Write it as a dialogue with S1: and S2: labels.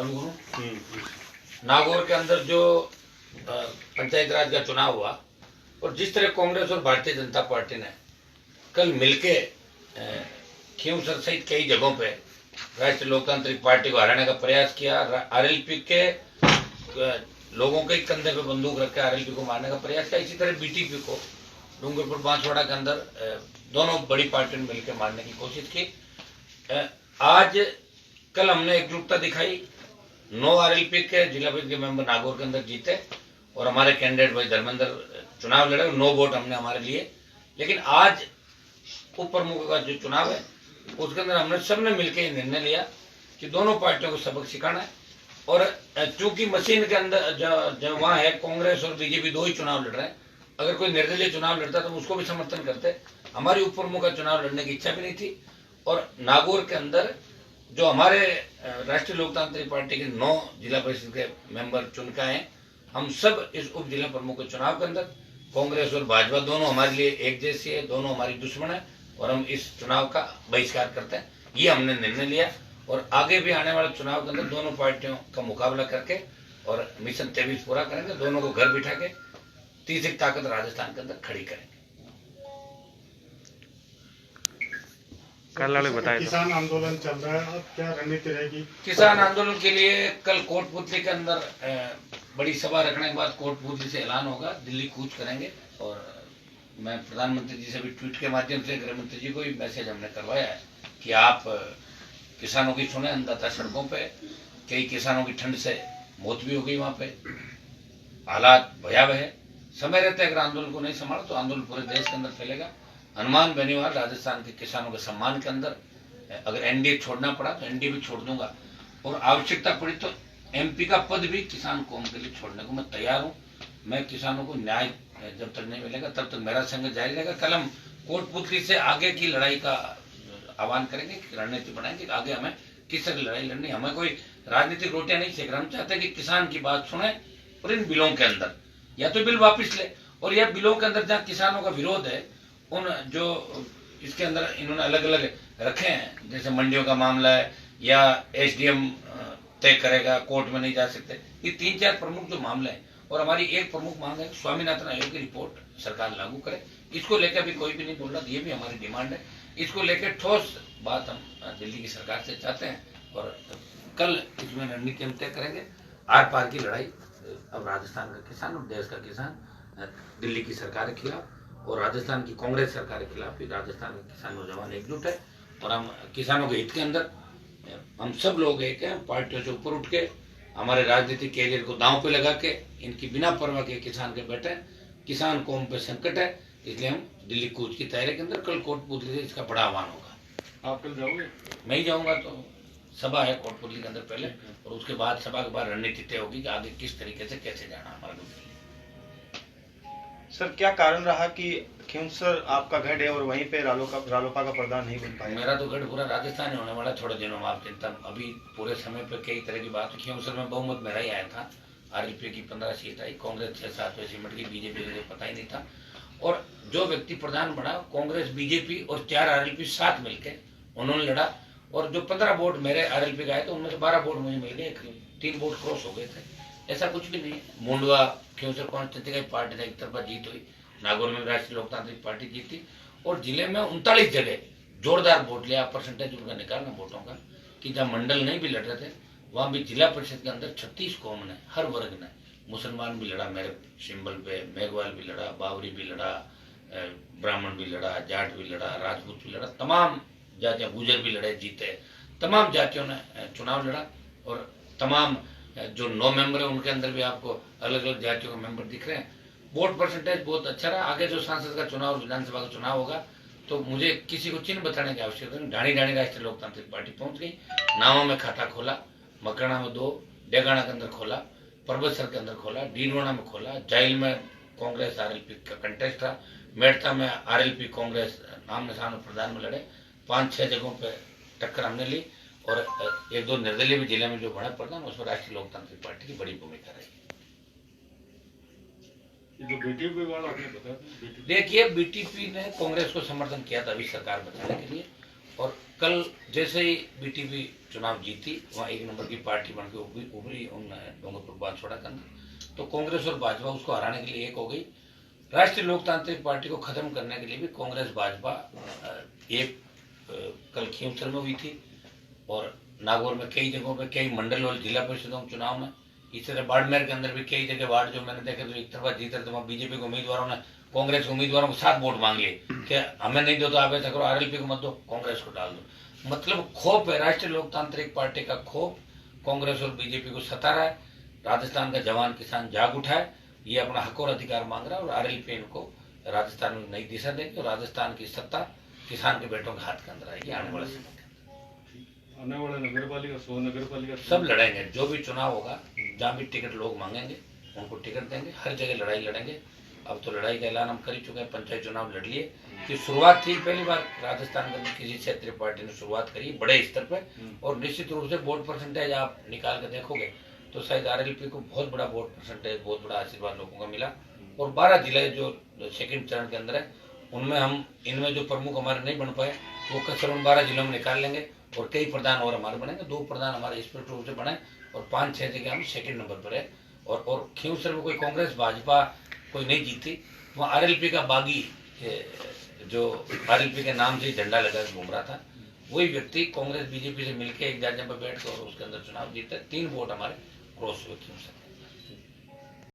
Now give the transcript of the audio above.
S1: चालू करूं। नागौर के अंदर जो पंचायत राज का चुनाव हुआ और जिस तरह कांग्रेस और भारतीय जनता पार्टी ने कल मिलके खींवसर सहित कई जगहों पे राष्ट्रीय लोकतांत्रिक पार्टी को हराने का प्रयास किया, आरएलपी के लोगों के कंधे पे बंदूक रख के आरएलपी को मारने का प्रयास किया। इसी तरह बीटीपी को डूंगरपुर बांसवाड़ा के अंदर दोनों बड़ी पार्टियों ने मिलकर मारने की कोशिश की। आज कल हमने एकजुटता दिखाई, 9 आरएलपी के जिला परिषद के मेंबर नागौर के अंदर जीते और हमारे कैंडिडेट भाई धर्मेंद्र चुनाव लड़े, 9 वोट हमने हमारे लिए। लेकिन आज उप प्रमुख का जो चुनाव है उसके अंदर हमने सबने मिलकर निर्णय लिया कि दोनों पार्टियों को सबक सिखाना है। और चूंकि मशीन के अंदर जो वहाँ है कांग्रेस और बीजेपी दो ही चुनाव लड़ रहे हैं, अगर कोई निर्दलीय चुनाव लड़ता तो उसको भी समर्थन करते। हमारी उप प्रमुख का चुनाव लड़ने की इच्छा भी नहीं थी। और नागौर के अंदर जो हमारे राष्ट्रीय लोकतांत्रिक पार्टी के 9 जिला परिषद के मेंबर चुन के आए, हम सब इस उप जिला प्रमुख के चुनाव के अंदर कांग्रेस और भाजपा दोनों हमारे लिए एक जैसी है, दोनों हमारी दुश्मन है और हम इस चुनाव का बहिष्कार करते हैं। ये हमने निर्णय लिया और आगे भी आने वाले चुनाव के अंदर दोनों पार्टियों का मुकाबला करके और मिशन 23 पूरा करेंगे, दोनों को घर बिठा के तीसरी ताकत राजस्थान के अंदर खड़ी करेंगे।
S2: किसान आंदोलन चल रहा है, अब क्या रणनीति रहेगी?
S1: किसान आंदोलन के लिए कल कोटपुतली के अंदर बड़ी सभा रखने के बाद कोटपुतली से ऐलान होगा, दिल्ली कूच करेंगे। और मैं प्रधानमंत्री जी से भी ट्वीट के माध्यम से गृह मंत्री जी को भी मैसेज हमने करवाया है कि आप किसानों की सुने। अन्नदाता सड़कों पे, कई किसानों की ठंड से मौत भी हो गई, वहां पे हालात भयावह है। समय रहते अगर आंदोलन को नहीं संभाला तो आंदोलन पूरे देश के अंदर फैलेगा। हनुमान बेनीवाल राजस्थान के किसानों के सम्मान के अंदर अगर एनडीए छोड़ना पड़ा तो एनडीए भी छोड़ दूंगा और आवश्यकता पड़ी तो एमपी का पद भी किसान कौम के लिए छोड़ने को मैं तैयार हूं। मैं किसानों को न्याय जब तक नहीं मिलेगा तब तक मेरा संघर्ष जारी रहेगा। कल हम कोटपुतली से आगे की लड़ाई का आह्वान करेंगे, रणनीति बनाएंगे कि आगे हमें किस तरह लड़ाई लड़नी। हमें कोई राजनीतिक रोटियां नहीं सेक रहे, हम चाहते हैं कि किसान की बात सुने और इन बिलों के अंदर या तो बिल वापिस ले और यह बिलों के अंदर जहाँ किसानों का विरोध है उन जो इसके अंदर इन्होंने अलग अलग रखे हैं, जैसे मंडियों का मामला है या एसडीएम तय करेगा, कोर्ट में नहीं जा सकते, ये 3-4 प्रमुख जो मामले हैं। और हमारी एक प्रमुख मांग है स्वामीनाथन आयोग की रिपोर्ट सरकार लागू करे। इसको लेकर भी कोई भी नहीं बोल रहा, ये भी हमारी डिमांड है। इसको लेकर ठोस बात हम दिल्ली की सरकार से चाहते हैं और कल इसमें रणनीति हम तय करेंगे। आर पार की लड़ाई अब राजस्थान का किसान और देश का किसान दिल्ली की सरकार के खिलाफ और राजस्थान की कांग्रेस सरकार के खिलाफ राजस्थान के किसान नौजवान एकजुट है और हम किसानों के हित के अंदर हम सब लोग एक हैं। पार्टियों से ऊपर उठ के हमारे राजनीतिक कैरियर को दांव पे लगा के इनकी बिना परवाह के किसान के बैठे। किसान कौम पे संकट है, इसलिए हम दिल्ली कूच की तैयारी के अंदर कल कोटपुतली से इसका बड़ा आह्वान होगा।
S2: आप कल जाओगे?
S1: मैं ही जाऊंगा, तो सभा है कोटपुतली के अंदर पहले और उसके बाद सभा के बाद रणनीति तय होगी कि आगे किस तरीके से कैसे जाना हमारा।
S3: सर क्या कारण रहा कि खींवसर आपका गढ़ है और वहीं पे रालोपा का प्रधान नहीं बन पाया?
S1: मेरा तो गढ़ पूरा राजस्थान होने वाला थोड़े दिनों में, आप चिंता। अभी पूरे समय पे कई तरह की बात। खींवसर में बहुमत मेरा ही आया था, आरएलपी की 15 सीट आई, कांग्रेस 6-7 पे सिमट की, बीजेपी को पता ही नहीं था। और जो व्यक्ति प्रधान बना कांग्रेस बीजेपी और 4 आरएलपी साथ मिलकर उन्होंने लड़ा और जो 15 वोट मेरे आरएलपी का आए तो उनमें से 12 वोट मुझे मिल गए, 3 वोट क्रॉस हो गए थे। ऐसा कुछ भी नहीं है। मुंडवा खींवसर कॉन्स्टिट्यूंसी का पार्टी था, एक तरफा जीत हुई। नागौर में राष्ट्रीय लोकतांत्रिक पार्टी जीती और जिले में 39 जगह जोरदार वोट लिया। परसेंटेज उनका निकालना वोटों का कि जहाँ मंडल नहीं भी लड़ रहे थे वहां भी जिला परिषद के अंदर 36 कौम ने, हर वर्ग ने, मुसलमान भी लड़ा मेरे सिंबल पे, मेघवाल भी लड़ा, बावरी भी लड़ा, ब्राह्मण भी लड़ा, जाट भी लड़ा, राजपूत भी लड़ा, तमाम जातियां, गुजर भी लड़े, जीते। तमाम जातियों ने चुनाव लड़ा और तमाम जो 9 मेंबर है उनके अंदर भी आपको अलग अलग जातियों के मेंबर दिख रहे हैं। वोट परसेंटेज बहुत अच्छा रहा। आगे जो सांसद का चुनाव, विधानसभा का चुनाव होगा तो मुझे किसी को चिन्ह बताने की आवश्यकता नहीं। ढाणी ढाणी राष्ट्रीय लोकतांत्रिक पार्टी पहुंच गई। नावा में खाता खोला, मकराना में 2, डेगाना के अंदर खोला, परबतसर के अंदर खोला, डीडवाना में खोला, जाइल में कांग्रेस आरएलपी का कंटेस्ट था, मेड़ता में आरएलपी कांग्रेस आमने सामने प्रधान में लड़े। 5-6 जगहों पे टक्कर हमने ली और 1-2 निर्दलीय भी जिले में जो बड़ा प्रधान उसमें राष्ट्रीय लोकतांत्रिक पार्टी की बड़ी भूमिका रही।
S2: जो बीटीपी वाला आपने बताया,
S1: देखिए बीटीपी ने कांग्रेस को समर्थन किया था अभी सरकार बनाने के लिए और कल जैसे ही बीटीपी चुनाव जीती, वहाँ 1 नंबर की पार्टी बन के उभरी उन डोंगरपुर बांसवाड़ा के अंदर, तो कांग्रेस और भाजपा उसको हराने के लिए एक हो गई। राष्ट्रीय लोकतांत्रिक पार्टी को खत्म करने के लिए भी कांग्रेस भाजपा एक कल खींवसर में हुई थी, और नागौर में कई जगहों पे, कई मंडल और जिला परिषदों के चुनाव में, इस तरह बाड़मेर के अंदर भी कई जगह वार्ड जो मैंने देखे तो एक तरफा जीत रहे, तो वहाँ बीजेपी के उम्मीदवारों ने कांग्रेस के उम्मीदवारों को 7 वोट मांग लिए कि हमें नहीं दो तो आप ऐसा करो, आरएलपी को मत दो, कांग्रेस को डाल दो। मतलब खौफ है, राष्ट्रीय लोकतांत्रिक पार्टी का खौफ कांग्रेस और बीजेपी को सता रहा है। राजस्थान का जवान किसान जाग उठा है, ये अपना हक और अधिकार मांग रहा है, और आरएलपी इनको राजस्थान में नई दिशा देगी, और राजस्थान की सत्ता किसान के बेटों के हाथ के अंदर आएगी आने वाले समय।
S2: आने वाले नगर पालिका 100 नगर पालिका
S1: सब लड़ेंगे, जो भी चुनाव होगा, जहाँ भी टिकट लोग मांगेंगे उनको टिकट देंगे, हर जगह लड़ाई लड़ेंगे। अब तो लड़ाई का ऐलान हम कर ही चुके हैं, पंचायत चुनाव लड़ लिए, कि शुरुआत थी पहली बार राजस्थान में किसी क्षेत्रीय पार्टी ने शुरुआत करी बड़े स्तर पे, और निश्चित रूप से वोट परसेंटेज आप निकाल कर देखोगे तो शायद आरएलपी को बहुत बड़ा वोट परसेंटेज, बहुत बड़ा आशीर्वाद लोगों का मिला। और 12 जिले जो सेकंड चरण के अंदर है, उनमें हम इनमें जो प्रमुख हमारे नहीं बन पाए वो कसर उन 12 जिलों में निकाल लेंगे, और कई प्रधान और हमारे बनेंगे, 2 प्रधान हमारे स्पष्ट रूप से बने, और 5-6 जगह हम सेकंड नंबर पर है। और खींवसर में कोई कांग्रेस भाजपा कोई नहीं जीती, वहाँ आरएलपी का बागी, जो आरएलपी के नाम से झंडा लगा घूम रहा था, वही व्यक्ति कांग्रेस बीजेपी से मिलकर एक जगह पर बैठ कर उसके अंदर चुनाव जीता। 3 वोट हमारे क्रॉस हुए खींवसर।